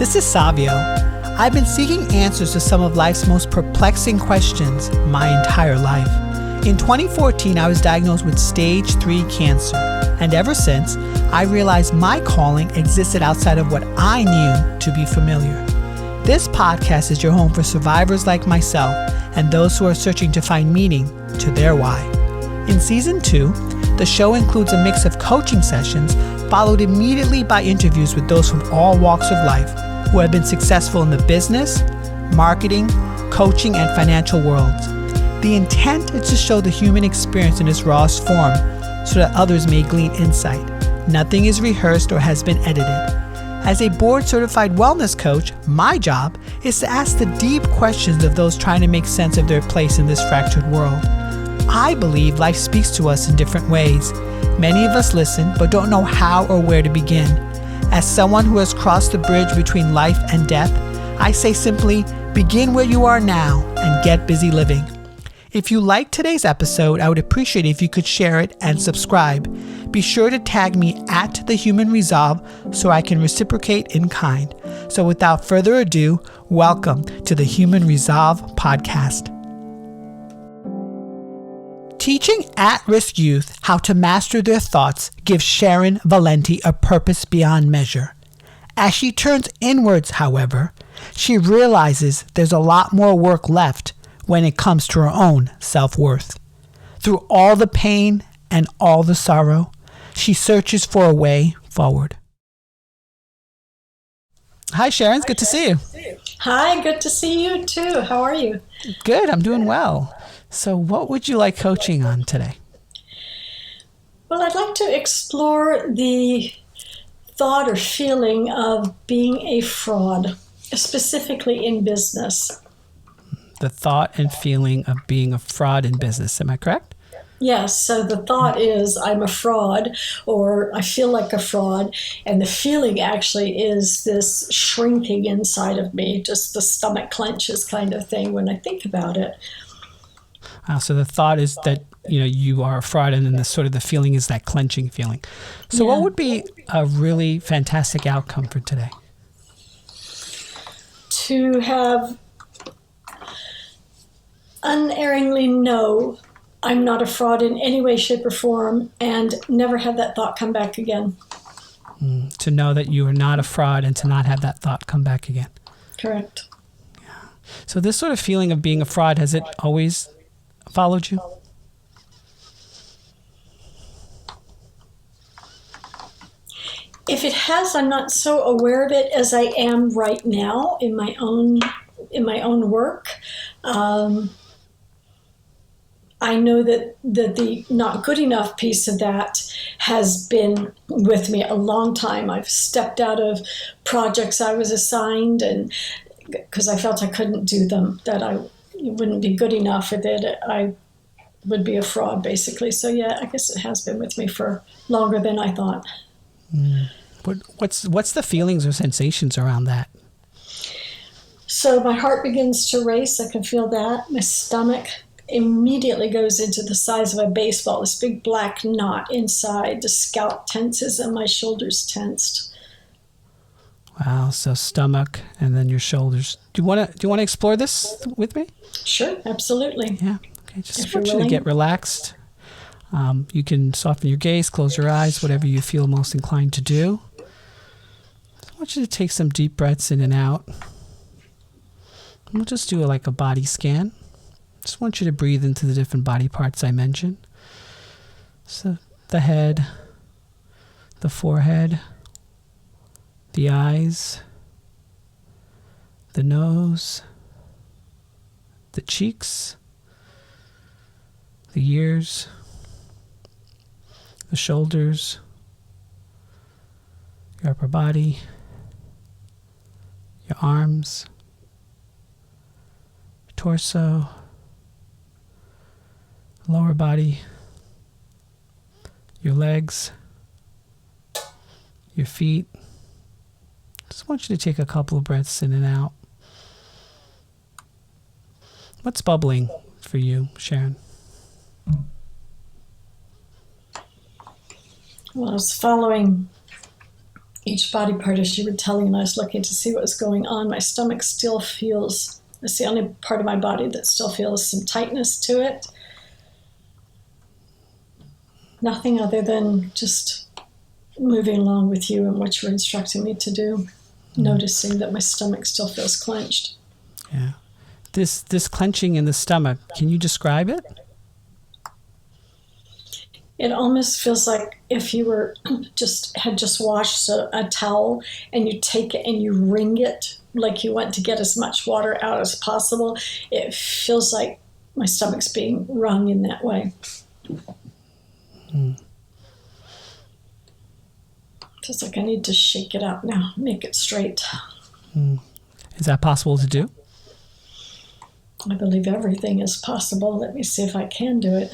This is Savio. I've been seeking answers to some of life's most perplexing questions my entire life. In 2014, I was diagnosed with stage 3 cancer, and ever since, I realized my calling existed outside of what I knew to be familiar. This podcast is your home for survivors like myself and those who are searching to find meaning to their why. In Season 2, the show includes a mix of coaching sessions followed immediately by interviews with those from all walks of life who have been successful in the business, marketing, coaching, and financial worlds. The intent is to show the human experience in its rawest form so that others may glean insight. Nothing is rehearsed or has been edited. As a board-certified wellness coach, my job is to ask the deep questions of those trying to make sense of their place in this fractured world. I believe life speaks to us in different ways. Many of us listen but don't know how or where to begin. As someone who has crossed the bridge between life and death, I say simply, begin where you are now and get busy living. If you liked today's episode, I would appreciate it if you could share it and subscribe. Be sure to tag me at The Human Resolve so I can reciprocate in kind. So without further ado, welcome to the Human Resolve podcast. Teaching at-risk youth how to master their thoughts gives Sharon Valenti a purpose beyond measure. As she turns inwards, however, she realizes there's a lot more work left when it comes to her own self-worth. Through all the pain and all the sorrow, she searches for a way forward. Hi, Sharon. It's good to see you. Hi, good to see you too. How are you? Good. I'm doing well. So what would you like coaching on today? Well, I'd like to explore the thought or feeling of being a fraud, specifically in business. The thought and feeling of being a fraud in business. Am I correct? Yes. So the thought is I'm a fraud, or I feel like a fraud. And the feeling actually is this shrinking inside of me, just the stomach clenches kind of thing when I think about it. So the thought is that, you are a fraud, and then the feeling is that clenching feeling. So What would be a really fantastic outcome for today? To have unerringly know I'm not a fraud in any way, shape, or form, and never have that thought come back again. To know that you are not a fraud and to not have that thought come back again. Correct. Yeah. So this sort of feeling of being a fraud, has it always followed you? If it has, I'm not so aware of it as I am right now in my own work. I know that the not good enough piece of that has been with me a long time. I've stepped out of projects I was assigned, and because I felt I couldn't do them, that I wouldn't be good enough, or that I would be a fraud, basically. So yeah, I guess it has been with me for longer than I thought. What's the feelings or sensations around that? So my heart begins to race. I can feel that. My stomach immediately goes into the size of a baseball, this big black knot inside. The scalp tenses and my shoulders tensed. Wow. So stomach and then your shoulders. Do you want to explore this with me? Sure, absolutely. Yeah. Okay. Just want you to get relaxed. You can soften your gaze, close your eyes, whatever you feel most inclined to do. I want you to take some deep breaths in and out. And we'll just do a body scan. Just want you to breathe into the different body parts I mentioned. So the head, the forehead, the eyes, the nose, the cheeks, the ears, the shoulders, your upper body, your arms, your torso, lower body, your legs, your feet. Just want you to take a couple of breaths in and out. What's bubbling for you, Sharon? Well, I was following each body part, as you were telling, and I was looking to see what was going on, my stomach still feels, it's the only part of my body that still feels some tightness to it. Nothing other than just moving along with you and what you're instructing me to do, noticing that my stomach still feels clenched. Yeah. This clenching in the stomach, can you describe it? It almost feels like if you were had just washed a towel and you take it and you wring it like you want to get as much water out as possible. It feels like my stomach's being wrung in that way. Feels like I need to shake it out now, make it straight. Is that possible to do? I believe everything is possible. Let me see if I can do it.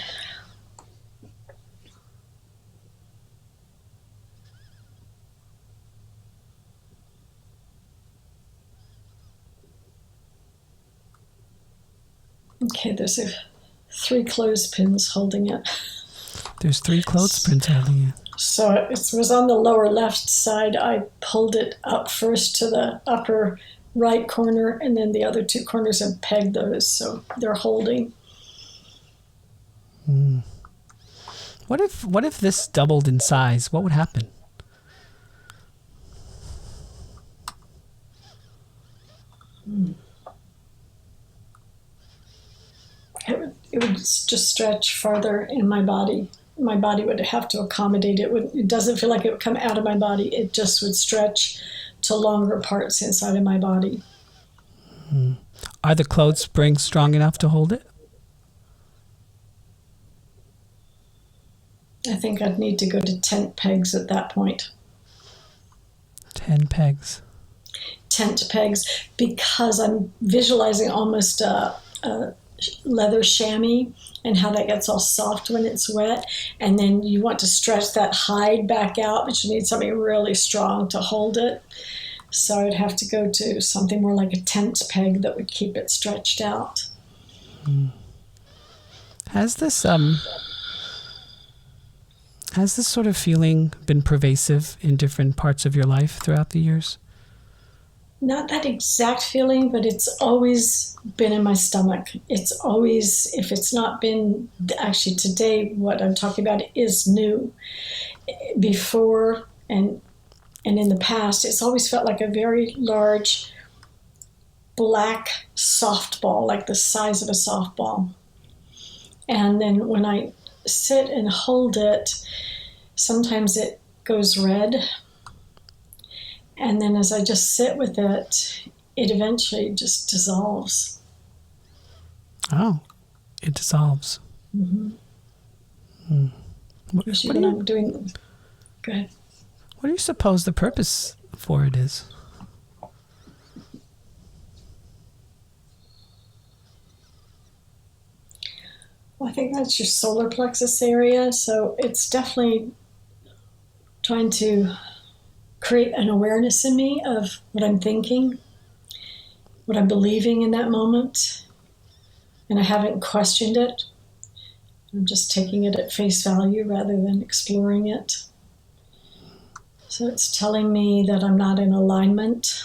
Okay, there's 3 clothespins holding it. There's 3 clothespins holding it. So it was on the lower left side. I pulled it up first to the upper right corner, and then the other 2 corners and pegged those, so they're holding. What if this doubled in size? What would happen? It would just stretch farther in my body. My body would have to accommodate it. It doesn't feel like it would come out of my body. It just would stretch to longer parts inside of my body. Are the clothes springs strong enough to hold it? I think I'd need to go to tent pegs at that point. 10 pegs. Tent pegs, because I'm visualizing almost a leather chamois and how that gets all soft when it's wet, and then you want to stretch that hide back out, but you need something really strong to hold it. So I'd have to go to something more like a tent peg that would keep it stretched out. Has this sort of feeling been pervasive in different parts of your life throughout the years? Not that exact feeling, but it's always been in my stomach. It's always, if it's not been, actually today, what I'm talking about is new. Before and in the past, it's always felt like a very large black softball, like the size of a softball. And then when I sit and hold it, sometimes it goes red. And then as I just sit with it, it eventually just dissolves. Oh, it dissolves. Usually when I'm doing... Go ahead. What do you suppose the purpose for it is? Well, I think that's your solar plexus area. So it's definitely trying to create an awareness in me of what I'm thinking, what I'm believing in that moment. And I haven't questioned it. I'm just taking it at face value rather than exploring it. So it's telling me that I'm not in alignment.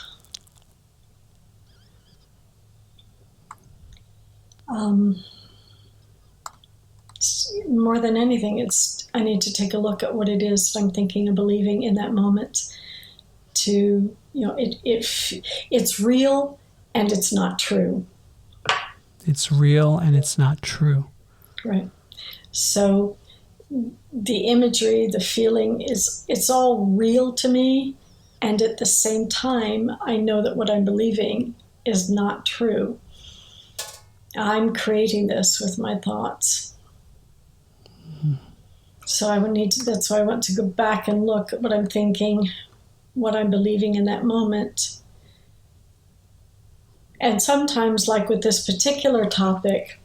More than anything, I need to take a look at what it is that I'm thinking and believing in that moment. To, it's real and it's not true. It's real and it's not true. Right. So the imagery, the feeling it's all real to me, and at the same time, I know that what I'm believing is not true. I'm creating this with my thoughts. So I would need to, that's why I want to go back and look at what I'm thinking, what I'm believing in that moment. And sometimes, like with this particular topic,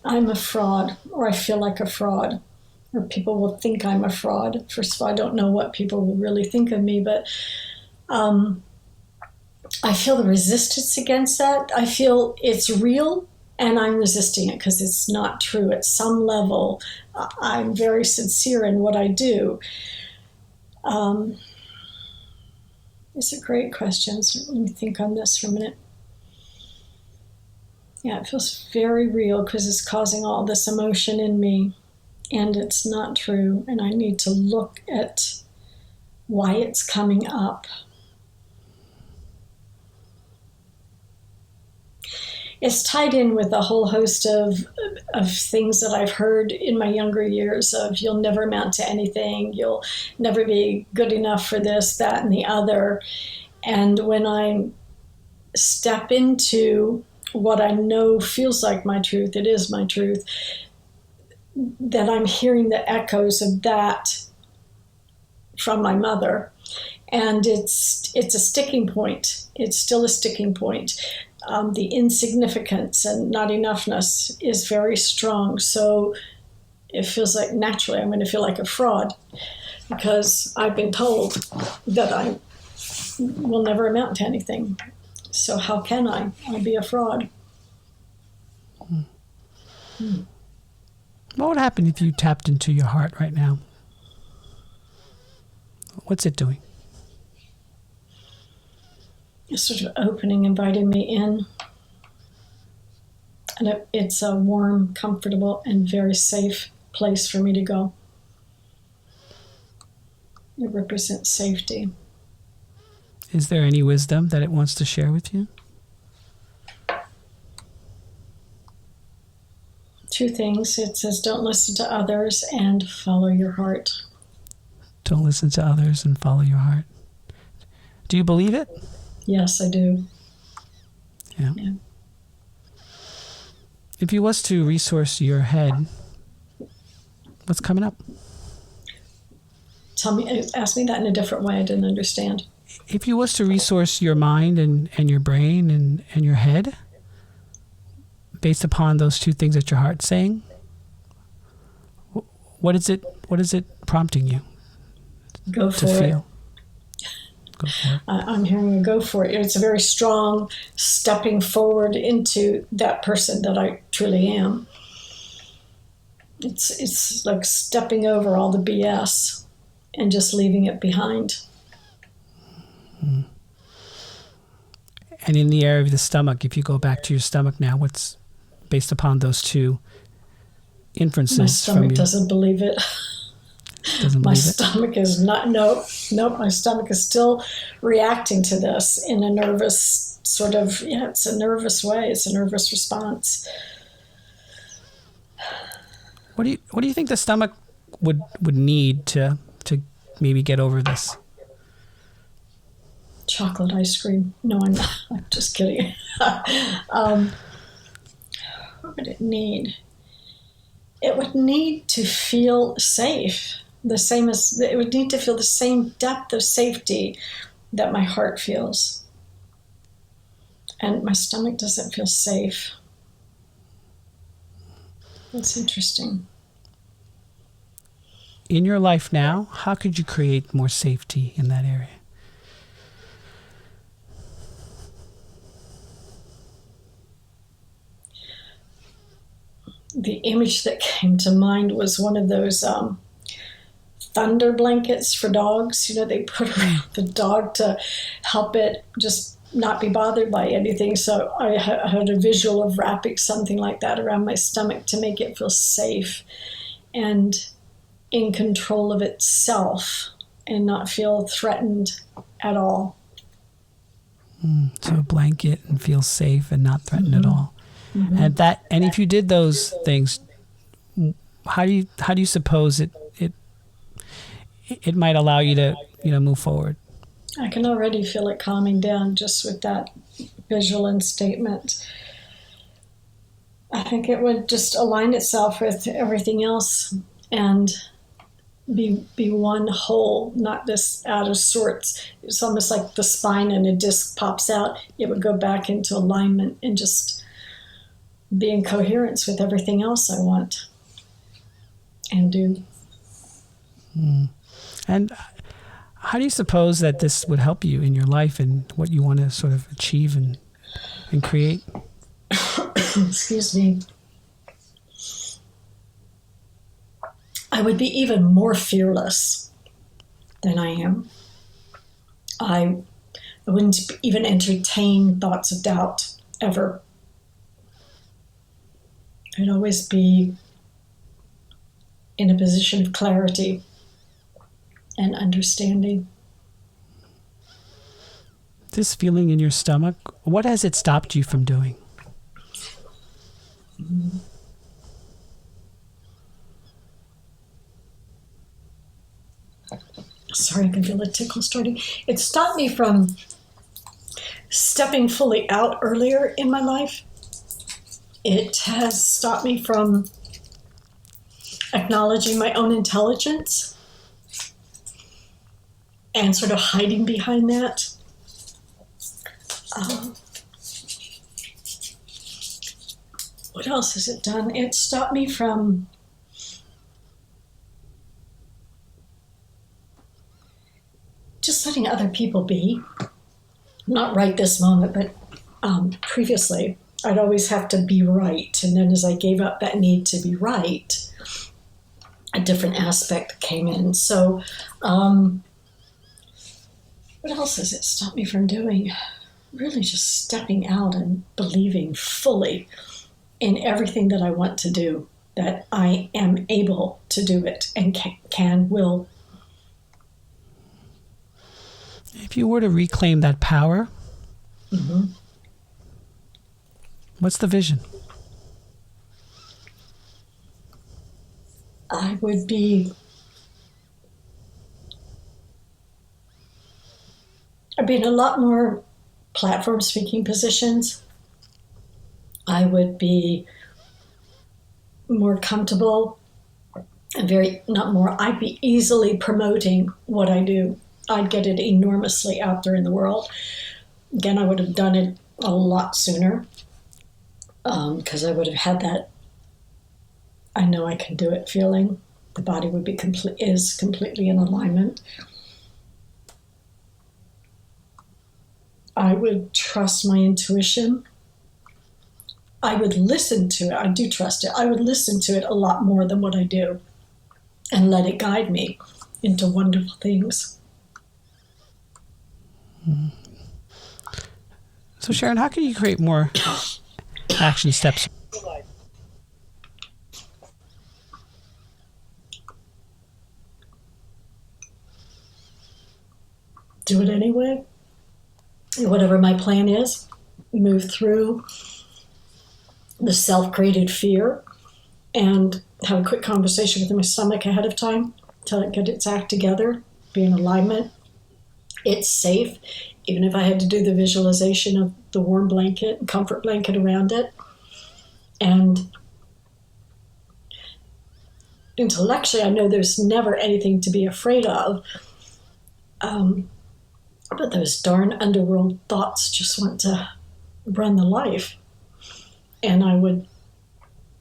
I'm a fraud, or I feel like a fraud, or people will think I'm a fraud. First of all, I don't know what people will really think of me, but I feel the resistance against that. I feel it's real, and I'm resisting it because it's not true. At some level, I'm very sincere in what I do. It's a great question. So let me think on this for a minute. Yeah, it feels very real because it's causing all this emotion in me, and it's not true. And I need to look at why it's coming up. It's tied in with a whole host of things that I've heard in my younger years of you'll never amount to anything, you'll never be good enough for this, that, and the other. And when I step into what I know feels like my truth, it is my truth, that I'm hearing the echoes of that from my mother. And it's a sticking point. It's still a sticking point. The insignificance and not enoughness is very strong. So it feels like naturally I'm going to feel like a fraud because I've been told that I will never amount to anything. So how can I? I'll be a fraud. What would happen if you tapped into your heart right now? What's it doing? It's sort of opening, inviting me in. And it's a warm, comfortable, and very safe place for me to go. It represents safety. Is there any wisdom that it wants to share with you? Two things. It says, don't listen to others and follow your heart. Don't listen to others and follow your heart. Do you believe it? Yes, I do. Yeah. Yeah. If you was to resource your head, what's coming up? Ask me that in a different way. I didn't understand. If you was to resource your mind and your brain and your head, based upon those two things that your heart's saying, what is it prompting you Go for to it. feel? Go for it. I'm hearing a go for it. It's a very strong stepping forward into that person that I truly am. It's like stepping over all the BS and just leaving it behind. Mm. And in the area of the stomach, if you go back to your stomach now, what's based upon those two inferences My from stomach you? doesn't believe it. Doesn't My believe it? stomach is not, nope, my stomach is still reacting to this in a nervous sort of, it's a nervous way. It's a nervous response. What do you think the stomach would need to maybe get over this? Chocolate ice cream. No, I'm not. I'm just kidding. What would it need? It would need to feel safe. It would need to feel the same depth of safety that my heart feels. And my stomach doesn't feel safe. That's interesting. In your life now, how could you create more safety in that area? The image that came to mind was one of those thunder blankets for dogs. They put around the dog to help it just not be bothered by anything. So I had a visual of wrapping something like that around my stomach to make it feel safe and in control of itself and not feel threatened at all. So a blanket and feel safe and not threatened at all. Mm-hmm. And if you did those things, how do you suppose it might allow you to move forward? I can already feel it calming down just with that visual and statement. I think it would just align itself with everything else and be one whole, not this out of sorts. It's almost like the spine and a disc pops out. It would go back into alignment and just be in coherence with everything else I want and do. And how do you suppose that this would help you in your life and what you want to sort of achieve and create? Excuse me. I would be even more fearless than I am. I I wouldn't even entertain thoughts of doubt ever. I'd always be in a position of clarity and understanding. This feeling in your stomach, what has it stopped you from doing? Sorry, I can feel a tickle starting. It stopped me from stepping fully out earlier in my life. It has stopped me from acknowledging my own intelligence and sort of hiding behind that. What else has it done? It stopped me from just letting other people be. Not right this moment, but previously, I'd always have to be right. And then as I gave up that need to be right, a different aspect came in. So what else has it stopped me from doing? Really just stepping out and believing fully in everything that I want to do, that I am able to do it and will. If you were to reclaim that power, what's the vision? I would be I'd be in a lot more platform speaking positions. I would be more comfortable and I'd be easily promoting what I do. I'd get it enormously out there in the world. Again, I would have done it a lot sooner because I would have had that I know I can do it feeling. The body would be completely in alignment. I would trust my intuition. I would listen to it. I do trust it. I would listen to it a lot more than what I do and let it guide me into wonderful things. So Sharon, how can you create more action steps? Do it anyway. Whatever my plan is, move through the self-created fear and have a quick conversation with my stomach ahead of time to get its act together, be in alignment. It's safe, even if I had to do the visualization of the warm blanket and comfort blanket around it. And intellectually, I know there's never anything to be afraid of. But those darn underworld thoughts just want to run the life. And I would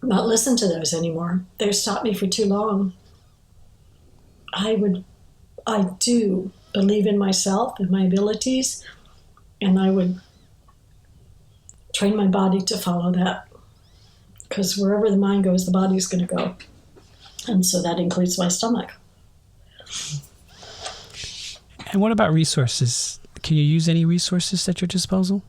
not listen to those anymore. They've stopped me for too long. I do believe in myself and my abilities, and I would train my body to follow that. Because wherever the mind goes, the body's going to go. And so that includes my stomach. And what about resources? Can you use any resources at your disposal?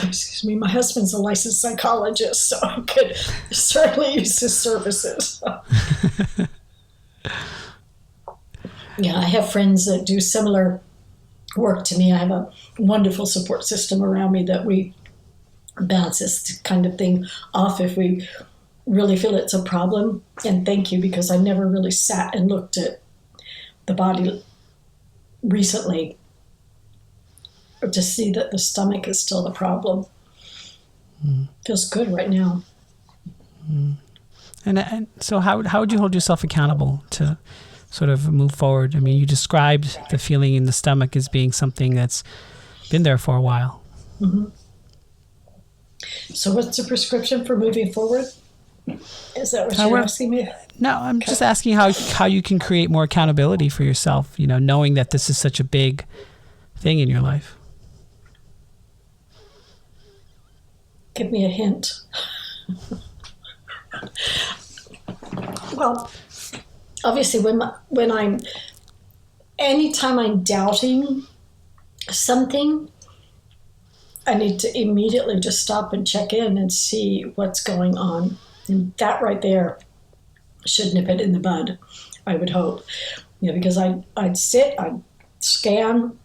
Excuse me, my husband's a licensed psychologist, so I could certainly use his services. Yeah, I have friends that do similar work to me. I have a wonderful support system around me that we bounce this kind of thing off if we really feel it's a problem. And thank you, because I never really sat and looked at the body recently to see that the stomach is still the problem. Feels good right now. And so how would you hold yourself accountable to sort of move forward? I mean, you described the feeling in the stomach as being something that's been there for a while. So what's the prescription for moving forward? Is that what you're asking me? No, I'm just asking how you can create more accountability for yourself, knowing that this is such a big thing in your life. Give me a hint. Well, obviously when I'm anytime I'm doubting something, I need to immediately just stop and check in and see what's going on. And that right there should nip it in the bud, I would hope. Because I'd sit, I'd scan,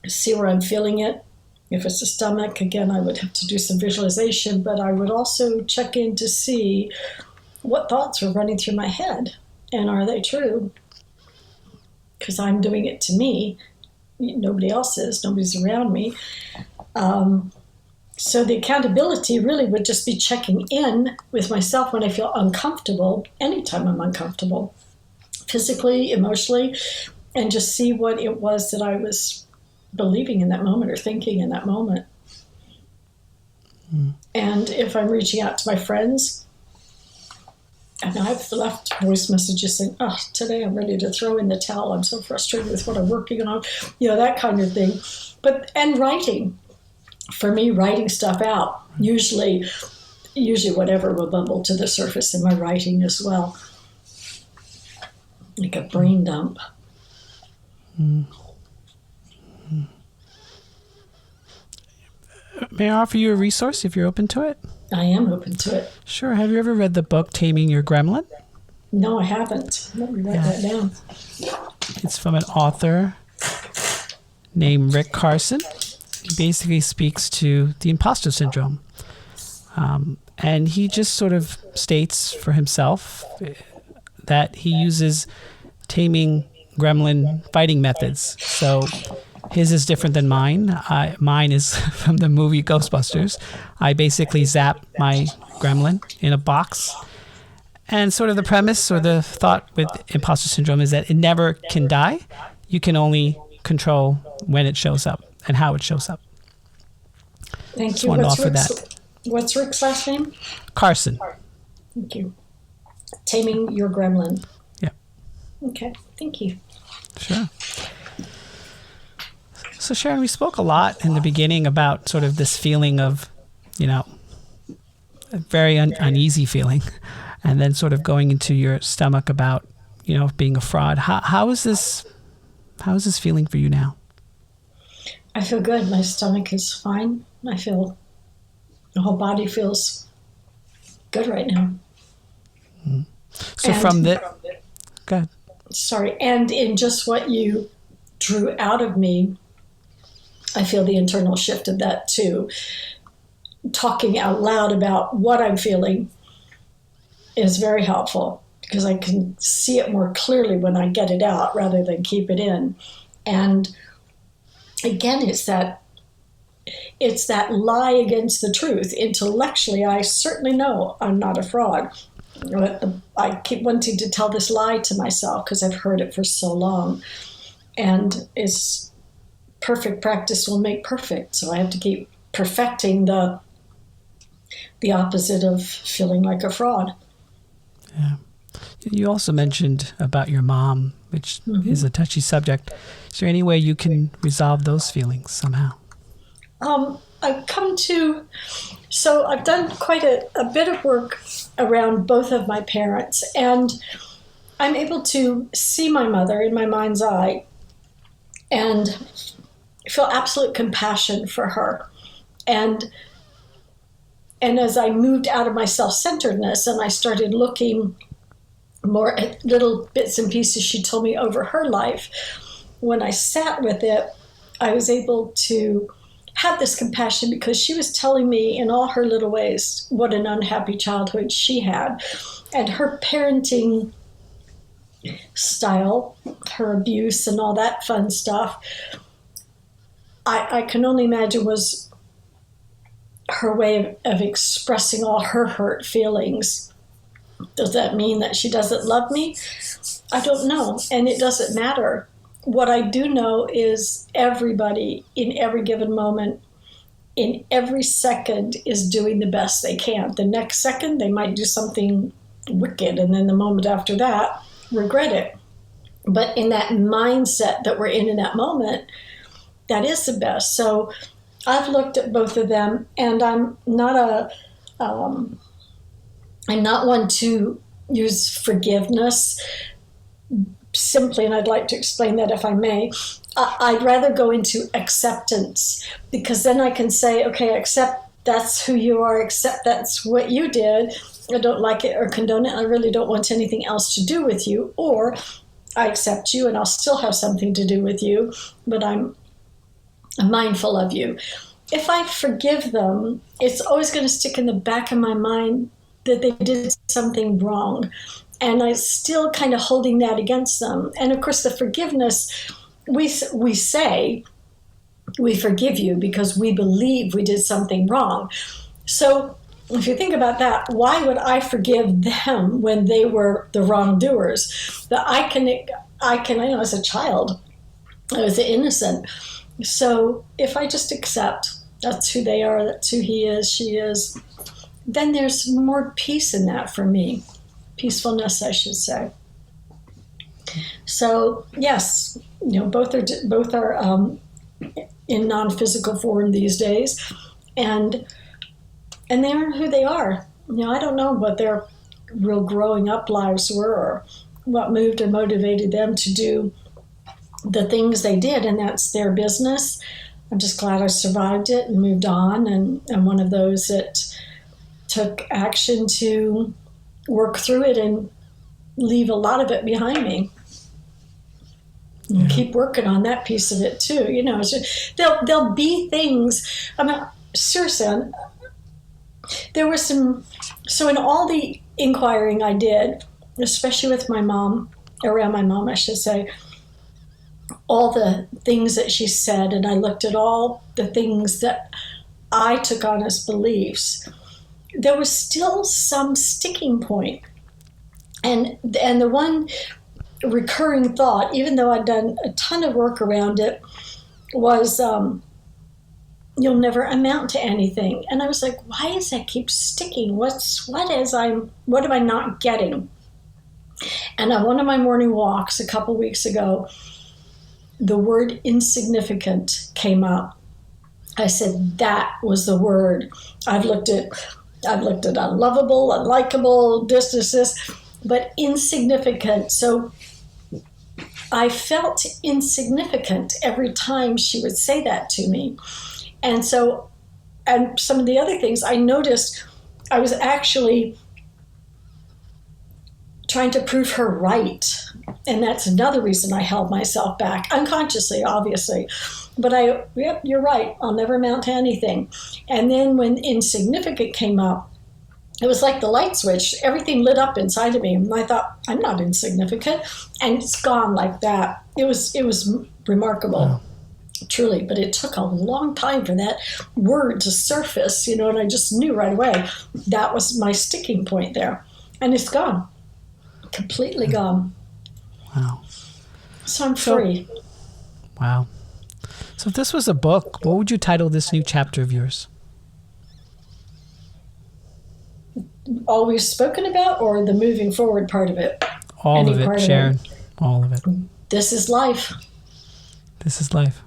see where I'm feeling it. If it's the stomach, again, I would have to do some visualization, but I would also check in to see what thoughts are running through my head, and are they true? Because I'm doing it to me. Nobody else is. Nobody's around me. So the accountability really would just be checking in with myself when I feel uncomfortable, anytime I'm uncomfortable, physically, emotionally, and just see what it was that I was believing in that moment or thinking in that moment. And if I'm reaching out to my friends, and I've left voice messages saying, oh, today I'm ready to throw in the towel. I'm so frustrated with what I'm working on, that kind of thing. And writing. For me, writing stuff out, usually whatever will bubble to the surface in my writing as well. Like a brain dump. May I offer you a resource if you're open to it? I am open to it. Sure. Have you ever read the book Taming Your Gremlin? No, I haven't. Let me write that down. It's from an author named Rick Carson. He basically speaks to the imposter syndrome. And he just sort of states for himself that he uses taming gremlin fighting methods. So his is different than mine. Mine is from the movie Ghostbusters. I basically zap my gremlin in a box. And sort of the premise or the thought with imposter syndrome is that it never can die. You can only control when it shows up and how it shows up. Thank Just you. wanted to offer that. What's Rick's last name? Carson. Thank you. Taming Your Gremlin. Yeah. Okay. Thank you. Sure. So Sharon, we spoke a lot in the beginning about sort of this feeling of, a very uneasy feeling, and then sort of going into your stomach about, being a fraud. How is this feeling for you now? I feel good. My stomach is fine. I feel the whole body feels good right now. So good. Sorry. And in just what you drew out of me, I feel the internal shift of that too. Talking out loud about what I'm feeling is very helpful because I can see it more clearly when I get it out rather than keep it in. And again, it's that lie against the truth. Intellectually, I certainly know I'm not a fraud. But I keep wanting to tell this lie to myself because I've heard it for so long. And it's perfect practice will make perfect. So I have to keep perfecting the opposite of feeling like a fraud. Yeah. You also mentioned about your mom, which is a touchy subject. Is there any way you can resolve those feelings somehow? I've done quite a bit of work around both of my parents, and I'm able to see my mother in my mind's eye and feel absolute compassion for her. And as I moved out of my self-centeredness and I started looking more at little bits and pieces she told me over her life, when I sat with it, I was able to have this compassion because she was telling me in all her little ways what an unhappy childhood she had. And her parenting style, her abuse and all that fun stuff, I can only imagine was her way of expressing all her hurt feelings. Does that mean that she doesn't love me? I don't know, and it doesn't matter. What I do know is everybody in every given moment, in every second, is doing the best they can. The next second, they might do something wicked, and then the moment after that, regret it. But in that mindset that we're in that moment, that is the best. So I've looked at both of them, and I'm not one to use forgiveness, simply, and I'd like to explain that if I may, I'd rather go into acceptance, because then I can say, okay, accept that's who you are, accept that's what you did. I don't like it or condone it. I really don't want anything else to do with you. Or I accept you and I'll still have something to do with you, but I'm mindful of you. If I forgive them, it's always going to stick in the back of my mind that they did something wrong. And I'm still kind of holding that against them. And of course, the forgiveness, we say, we forgive you because we believe we did something wrong. So if you think about that, why would I forgive them when they were the wrongdoers? That I know as a child, I was innocent. So if I just accept that's who they are, that's who he is, she is, then there's more peace in that for me. Peacefulness, I should say. So yes, both are in non-physical form these days, and they are who they are. I don't know what their real growing up lives were or what moved or motivated them to do the things they did, and that's their business. I'm just glad I survived it and moved on, and I'm one of those that took action to work through it and leave a lot of it behind me. And keep working on that piece of it too. There'll be things. I mean, seriously, there was some. So in all the inquiring I did, especially with my mom, around my mom, I should say, all the things that she said, and I looked at all the things that I took on as beliefs, there was still some sticking point. And the one recurring thought, even though I'd done a ton of work around it, was you'll never amount to anything. And I was like, why does that keep sticking? What am I not getting? And on one of my morning walks a couple weeks ago, the word insignificant came up. I said, that was the word. I've looked at unlovable, unlikable, this, but insignificant. So I felt insignificant every time she would say that to me. And so, and some of the other things I noticed, I was actually trying to prove her right. And that's another reason I held myself back, unconsciously, obviously. But yep, you're right, I'll never amount to anything. And then when insignificant came up, it was like the light switch. Everything lit up inside of me. And I thought, I'm not insignificant. And it's gone like that. It was remarkable, wow. Truly. But it took a long time for that word to surface, and I just knew right away that was my sticking point there. And it's gone. Completely gone. Wow. So I'm free. Wow. So if this was a book, what would you title this new chapter of yours? All we've spoken about, or the moving forward part of it? All of it, Sharon. All of it. This is life. This is life.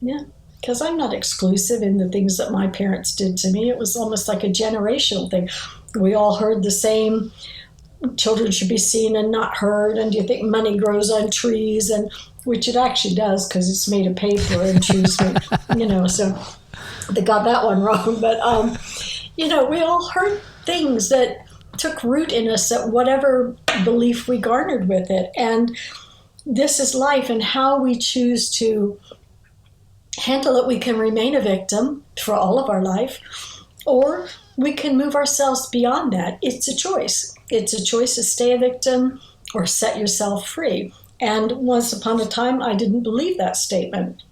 Yeah. Because I'm not exclusive in the things that my parents did to me. It was almost like a generational thing. We all heard the same. Children should be seen and not heard, and do you think money grows on trees? And which it actually does, because it's made of paper and trees, so they got that one wrong. But we all heard things that took root in us at whatever belief we garnered with it. And this is life, and how we choose to handle it. We can remain a victim for all of our life, or we can move ourselves beyond that. It's a choice. It's a choice to stay a victim or set yourself free. And once upon a time, I didn't believe that statement.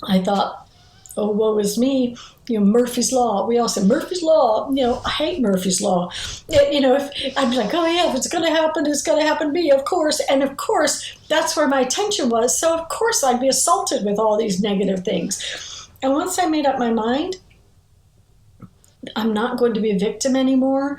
I thought, oh, woe is me. Murphy's Law. We all say, Murphy's Law. I hate Murphy's Law. If I'd be like, oh, yeah, if it's going to happen, it's going to happen to me, of course. And of course, that's where my attention was. So, of course, I'd be assaulted with all these negative things. And once I made up my mind, I'm not going to be a victim anymore.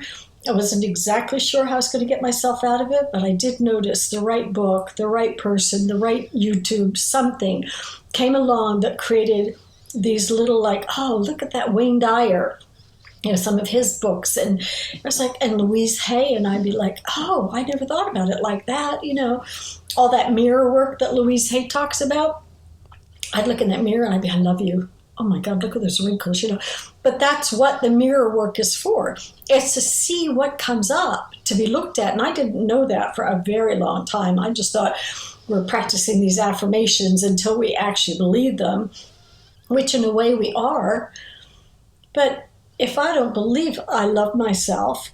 I wasn't exactly sure how I was going to get myself out of it, but I did notice the right book, the right person, the right YouTube, something came along that created these little oh, look at that Wayne Dyer. some of his books, and it was like, and Louise Hay, and I'd be like, oh, I never thought about it like that, all that mirror work that Louise Hay talks about. I'd look in that mirror and I'd be, I love you. Oh my God, look at those wrinkles, But that's what the mirror work is for. It's to see what comes up, to be looked at. And I didn't know that for a very long time. I just thought we're practicing these affirmations until we actually believe them, which in a way we are. But if I don't believe I love myself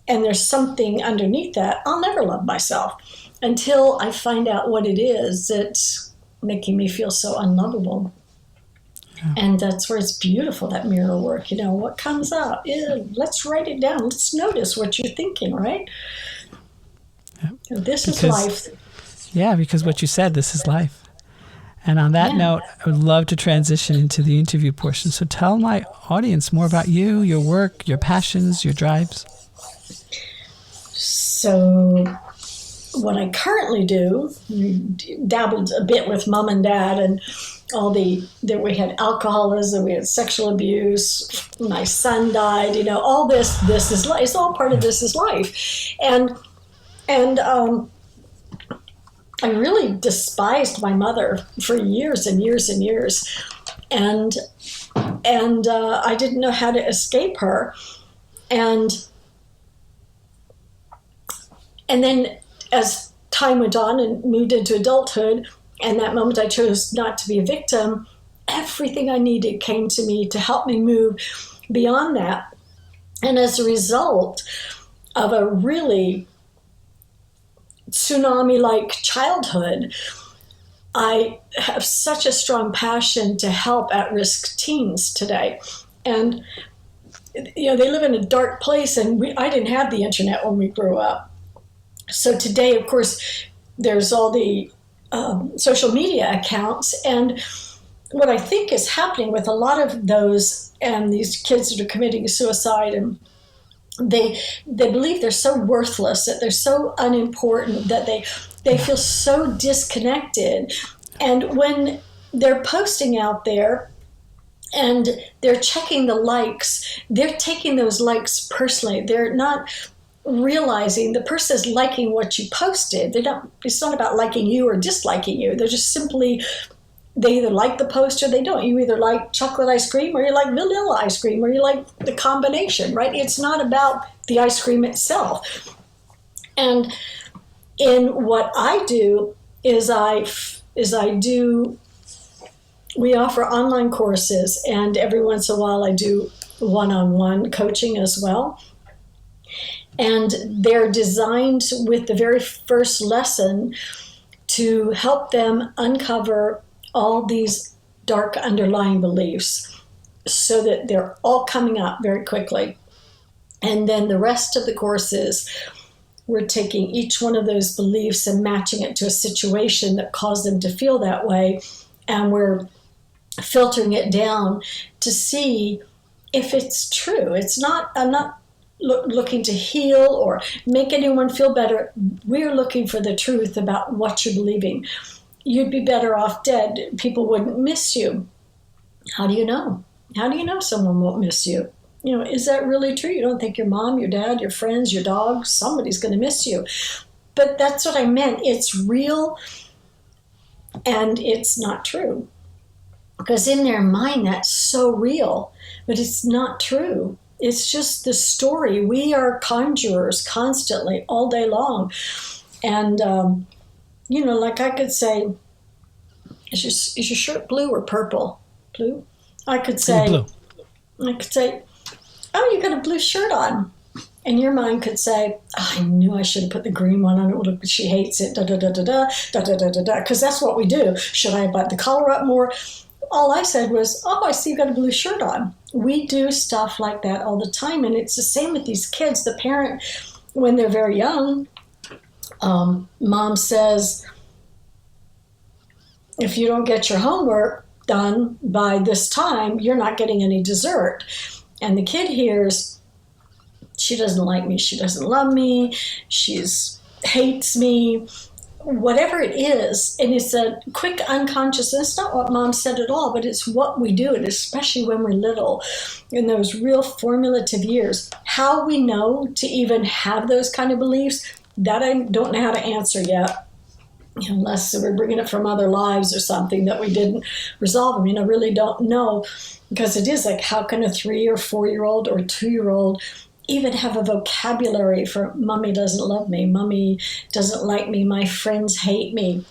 and there's something underneath that, I'll never love myself until I find out what it is that's making me feel so unlovable. Yeah. And that's where it's beautiful, that mirror work. What comes up? Let's write it down. Let's notice what you're thinking, right? Yeah. This is life. Yeah, because what you said, this is life. And on that note, I would love to transition into the interview portion. So tell my audience more about you, your work, your passions, your drives. So what I currently do, dabbled a bit with mom and dad and all we had alcoholism, we had sexual abuse, my son died, all this is life. It's all part of this is life. And I really despised my mother for years and years and years. And I didn't know how to escape her. And then as time went on and moved into adulthood, and that moment I chose not to be a victim, everything I needed came to me to help me move beyond that. And as a result of a really tsunami-like childhood, I have such a strong passion to help at-risk teens today. And they live in a dark place, and I didn't have the internet when we grew up. So today, of course, there's all the social media accounts, and what I think is happening with a lot of those and these kids that are committing suicide, and they believe they're so worthless, that they're so unimportant, that they feel so disconnected. And when they're posting out there and they're checking the likes, they're taking those likes personally. They're not realizing the person is liking what you posted. It's not about liking you or disliking you. They're just simply, they either like the post or they don't. You either like chocolate ice cream or you like vanilla ice cream or you like the combination, right? It's not about the ice cream itself. And in what I do we offer online courses, and every once in a while I do one-on-one coaching as well. And they're designed with the very first lesson to help them uncover all these dark underlying beliefs so that they're all coming up very quickly. And then the rest of the courses, we're taking each one of those beliefs and matching it to a situation that caused them to feel that way. And we're filtering it down to see if it's true. I'm not looking to heal or make anyone feel better. We're looking for the truth about what you're believing. You'd be better off dead. People wouldn't miss you. How do you know? How do you know someone won't miss you? Is that really true? You don't think your mom, your dad, your friends, your dog, somebody's going to miss you. But that's what I meant. It's real and it's not true. Because in their mind, that's so real, but it's not true. It's just the story. We are conjurers constantly, all day long. And, like I could say, is your shirt blue or purple? Blue? I could say, blue. Oh, you got a blue shirt on. And your mind could say, I knew I should have put the green one on. Look, she hates it, da-da-da-da-da, da-da-da-da-da, because that's what we do. Should I button the collar up more? All I said was, I see you got a blue shirt on. We do stuff like that all the time, and it's the same with these kids. The parent, when they're very young, mom says, if you don't get your homework done by this time, you're not getting any dessert. And the kid hears, she doesn't like me, she doesn't love me, she hates me, whatever it is, and it's a quick unconscious, and it's not what Mom said at all, but it's what we do, and especially when we're little, in those real formative years. How we know to even have those kind of beliefs, that I don't know how to answer yet, unless we're bringing it from other lives or something that we didn't resolve. I mean, I really don't know, because it is like, how can a 3 or 4-year-old or 2-year-old even have a vocabulary for Mommy doesn't love me, Mommy doesn't like me, my friends hate me?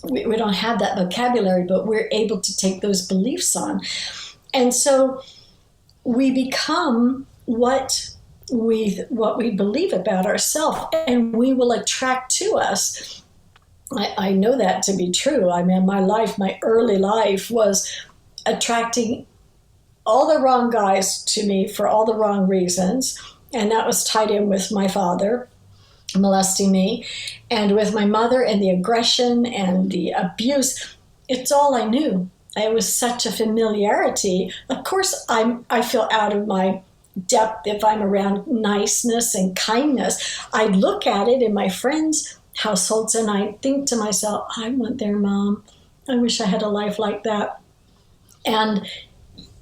We don't have that vocabulary, but we're able to take those beliefs on. And so we become what we believe about ourselves, and we will attract to us. I know that to be true. I mean, my early life was attracting all the wrong guys to me for all the wrong reasons. And that was tied in with my father molesting me, and with my mother and the aggression and the abuse. It's all I knew. It was such a familiarity. Of course, I feel out of my depth if I'm around niceness and kindness. I look at it in my friends' households and I think to myself, I want their mom. I wish I had a life like that. And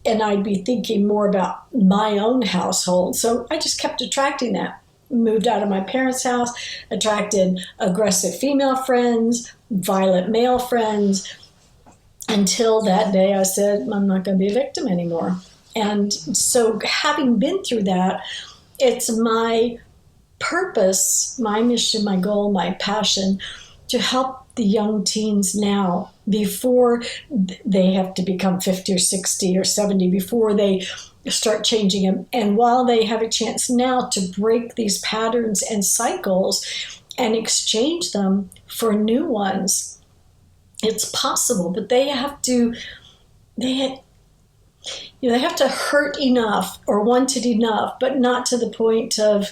I'd be thinking more about my own household. So I just kept attracting that. Moved out of my parents' house, attracted aggressive female friends, violent male friends, until that day I said, I'm not going to be a victim anymore. And so having been through that, it's my purpose, my mission, my goal, my passion to help the young teens now, before they have to become 50 or 60 or 70, before they start changing them. And while they have a chance now to break these patterns and cycles and exchange them for new ones, it's possible. But they have to hurt enough or want it enough, but not to the point of,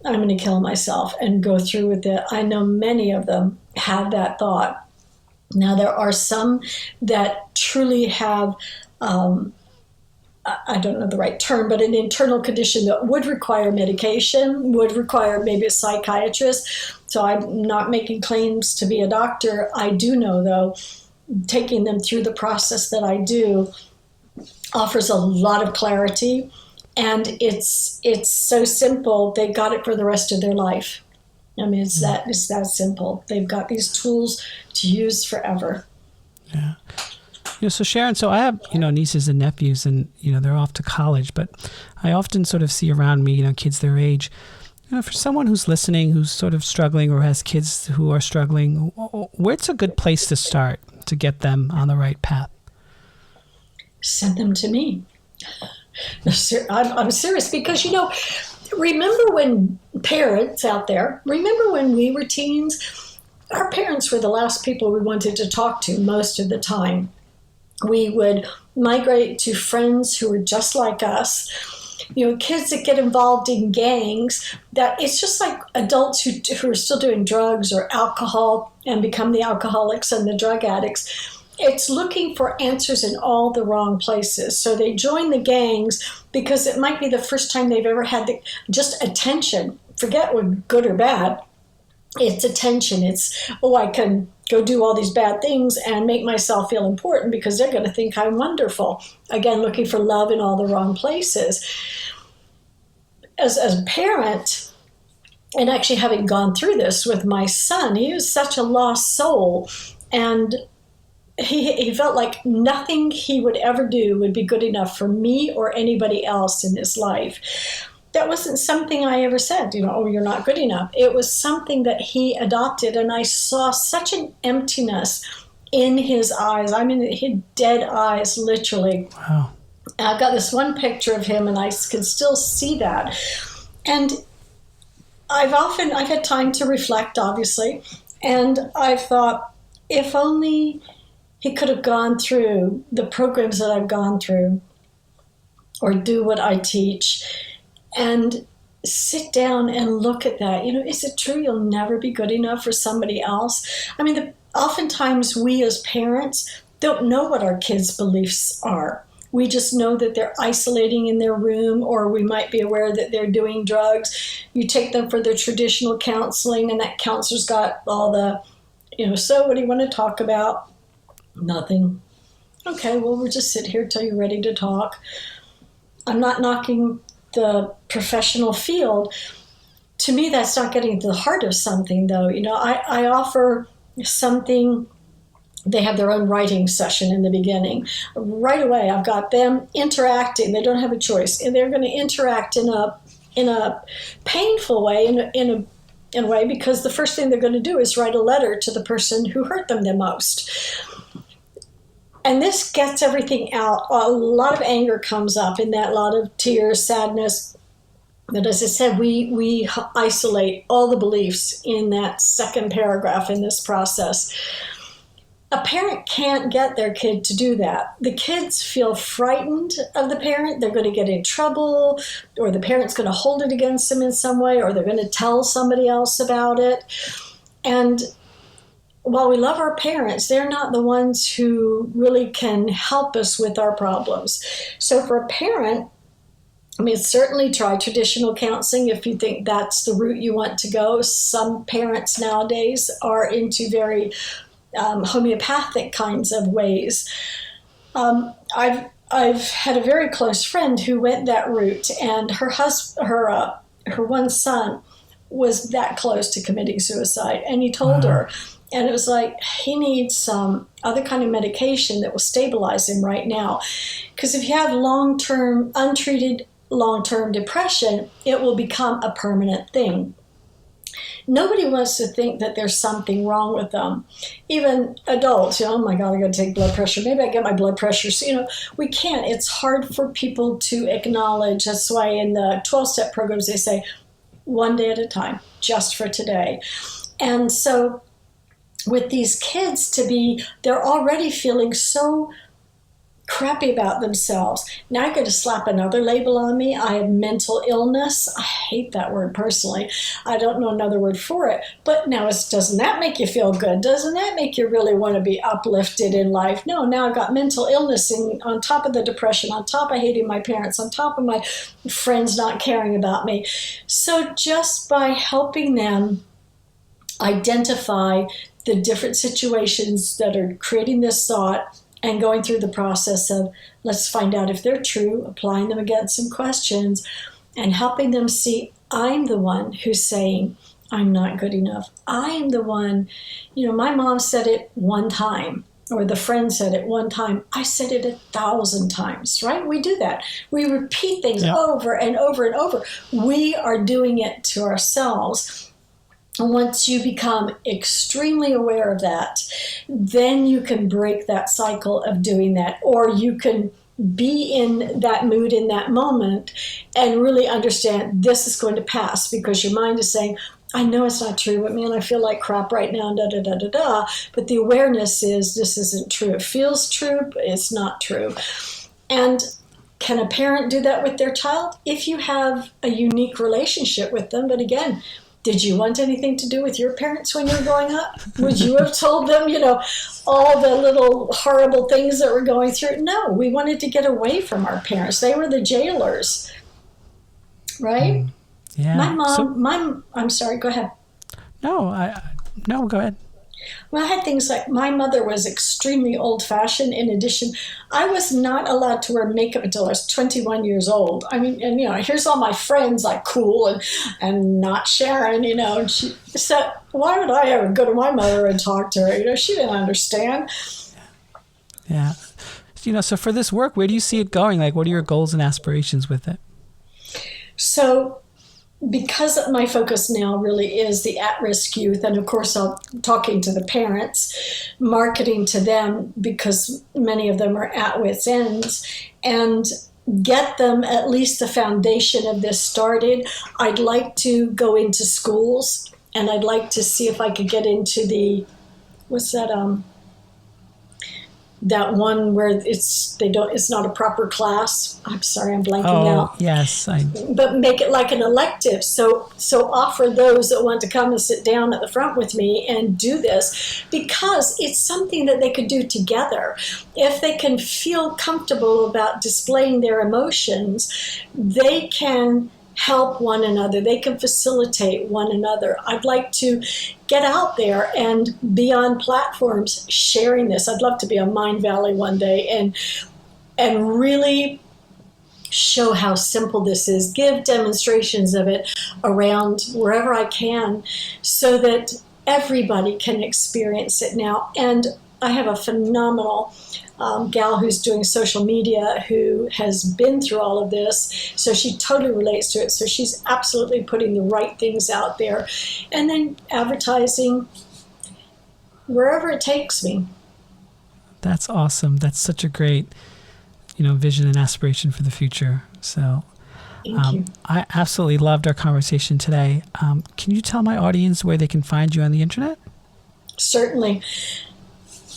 I'm going to kill myself and go through with it. I know many of them have that thought. Now, there are some that truly have, I don't know the right term, but an internal condition that would require medication, would require maybe a psychiatrist. So I'm not making claims to be a doctor. I do know, though, taking them through the process that I do offers a lot of clarity. And it's so simple. They got it for the rest of their life. I mean, it's that simple. They've got these tools to use forever. Yeah. So Sharon, so I have, nieces and nephews, and, they're off to college, but I often sort of see around me, kids their age. For someone who's listening, who's sort of struggling or has kids who are struggling, where's a good place to start to get them on the right path? Send them to me. I'm serious, because, remember when parents out there, remember when we were teens? Our parents were the last people we wanted to talk to most of the time. We would migrate to friends who were just like us. Kids that get involved in gangs, that it's just like adults who are still doing drugs or alcohol and become the alcoholics and the drug addicts. It's looking for answers in all the wrong places. So they join the gangs because it might be the first time they've ever had just attention. Forget what good or bad. It's attention. It's, I can go do all these bad things and make myself feel important because they're going to think I'm wonderful. Again, looking for love in all the wrong places. As a parent, and actually having gone through this with my son, he was such a lost soul. And he felt like nothing he would ever do would be good enough for me or anybody else in his life. That wasn't something I ever said, you're not good enough. It was something that he adopted, and I saw such an emptiness in his eyes. I mean, he had dead eyes, literally. Wow. I've got this one picture of him, and I can still see that. And I've had time to reflect, obviously, and I've thought, if only he could have gone through the programs that I've gone through, or do what I teach, and sit down and look at that. Is it true you'll never be good enough for somebody else? I mean, oftentimes we as parents don't know what our kids' beliefs are. We just know that they're isolating in their room, or we might be aware that they're doing drugs. You take them for their traditional counseling, and that counselor's got all the So what do you want to talk about? Nothing. Okay, well, we'll just sit here till you're ready to talk. I'm not knocking the professional field. To me, that's not getting to the heart of something, though. I offer something. They have their own writing session in the beginning. Right away, I've got them interacting. They don't have a choice, and they're going to interact in a painful way, in a way, because the first thing they're going to do is write a letter to the person who hurt them the most. And this gets everything out. A lot of anger comes up in that, a lot of tears, sadness. But as I said, we isolate all the beliefs in that second paragraph in this process. A parent can't get their kid to do that. The kids feel frightened of the parent. They're going to get in trouble, or the parent's going to hold it against them in some way, or they're going to tell somebody else about it. And while we love our parents, they're not the ones who really can help us with our problems. So for a parent, certainly try traditional counseling if you think that's the route you want to go. Some parents nowadays are into very homeopathic kinds of ways. I've had a very close friend who went that route, and her one son was that close to committing suicide, and he told her, and it was like, he needs some other kind of medication that will stabilize him right now, because if you have untreated long-term depression, it will become a permanent thing. Nobody wants to think that there's something wrong with them. Even adults, oh my God, I got to take blood pressure. Maybe I get my blood pressure. So, we can't. It's hard for people to acknowledge. That's why in the 12-step programs, they say, one day at a time, just for today. And so with these kids they're already feeling so crappy about themselves. Now I got to slap another label on me. I have mental illness. I hate that word personally. I don't know another word for it. But now, doesn't that make you feel good? Doesn't that make you really want to be uplifted in life? No, now I've got mental illness on top of the depression, on top of hating my parents, on top of my friends not caring about me. So just by helping them identify the different situations that are creating this thought, and going through the process of, let's find out if they're true, applying them against some questions, and helping them see, I'm the one who's saying, I'm not good enough. I am the one, my mom said it one time, or the friend said it one time. I said it 1,000 times, right? We do that. We repeat things over and over and over. We are doing it to ourselves. And once you become extremely aware of that, then you can break that cycle of doing that, or you can be in that mood in that moment and really understand this is going to pass, because your mind is saying, I know it's not true, but man, I feel like crap right now, da-da-da-da-da. But the awareness is this isn't true. It feels true, but it's not true. And can a parent do that with their child? If you have a unique relationship with them, but again, did you want anything to do with your parents when you were growing up? Would you have told them, all the little horrible things that we're going through? No, we wanted to get away from our parents. They were the jailers, right? Yeah. My mom, I'm sorry, go ahead. No, go ahead. Well, I had things like, my mother was extremely old-fashioned. In addition, I was not allowed to wear makeup until I was 21 years old. Here's all my friends like cool and not Sharon, And she said, why would I ever go to my mother and talk to her? She didn't understand. Yeah. So for this work, where do you see it going? Like, what are your goals and aspirations with it? So because my focus now really is the at-risk youth, and of course I'm talking to the parents, marketing to them because many of them are at wit's ends, and get them at least the foundation of this started. I'd like to go into schools, and I'd like to see if I could get into that one where it's not a proper class. I'm sorry, I'm blanking out. Oh, yes. But make it like an elective. So offer those that want to come and sit down at the front with me and do this, because it's something that they could do together. If they can feel comfortable about displaying their emotions, they can help one another. They can facilitate one another. I'd like to get out there and be on platforms sharing this. I'd love to be on Mind Valley one day and really show how simple this is, give demonstrations of it around wherever I can so that everybody can experience it now. And I have a phenomenal gal who's doing social media who has been through all of this, so she totally relates to it. So she's absolutely putting the right things out there and then advertising wherever it takes me. That's awesome. That's such a great, vision and aspiration for the future. So Thank you. I absolutely loved our conversation today. Can you tell my audience where they can find you on the internet? Certainly.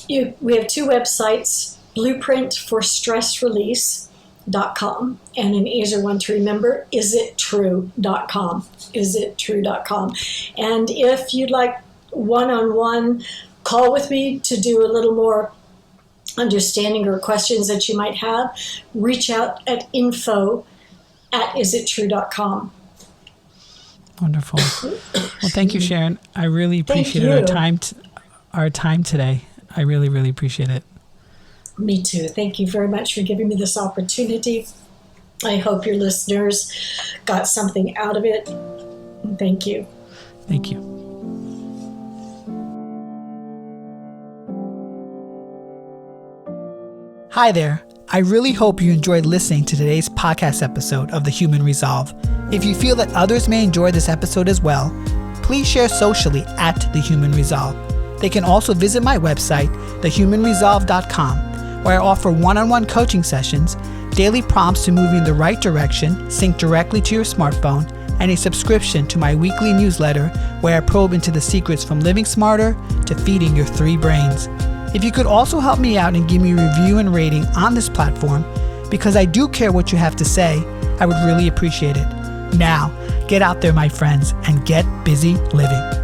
We have two websites, blueprintforstressrelease.com and an easier one to remember, isittrue.com, isittrue.com. And if you'd like one-on-one call with me to do a little more understanding or questions that you might have, reach out at info@isittrue.com. Wonderful. Well, thank you, Sharon. I really appreciated our time today. I really, really appreciate it. Me too. Thank you very much for giving me this opportunity. I hope your listeners got something out of it. Thank you. Thank you. Hi there. I really hope you enjoyed listening to today's podcast episode of The Human Resolve. If you feel that others may enjoy this episode as well, please share socially at The Human Resolve. They can also visit my website, thehumanresolve.com, where I offer one-on-one coaching sessions, daily prompts to move you in the right direction, synced directly to your smartphone, and a subscription to my weekly newsletter where I probe into the secrets from living smarter to feeding your 3 brains. If you could also help me out and give me a review and rating on this platform, because I do care what you have to say, I would really appreciate it. Now, get out there, my friends, and get busy living.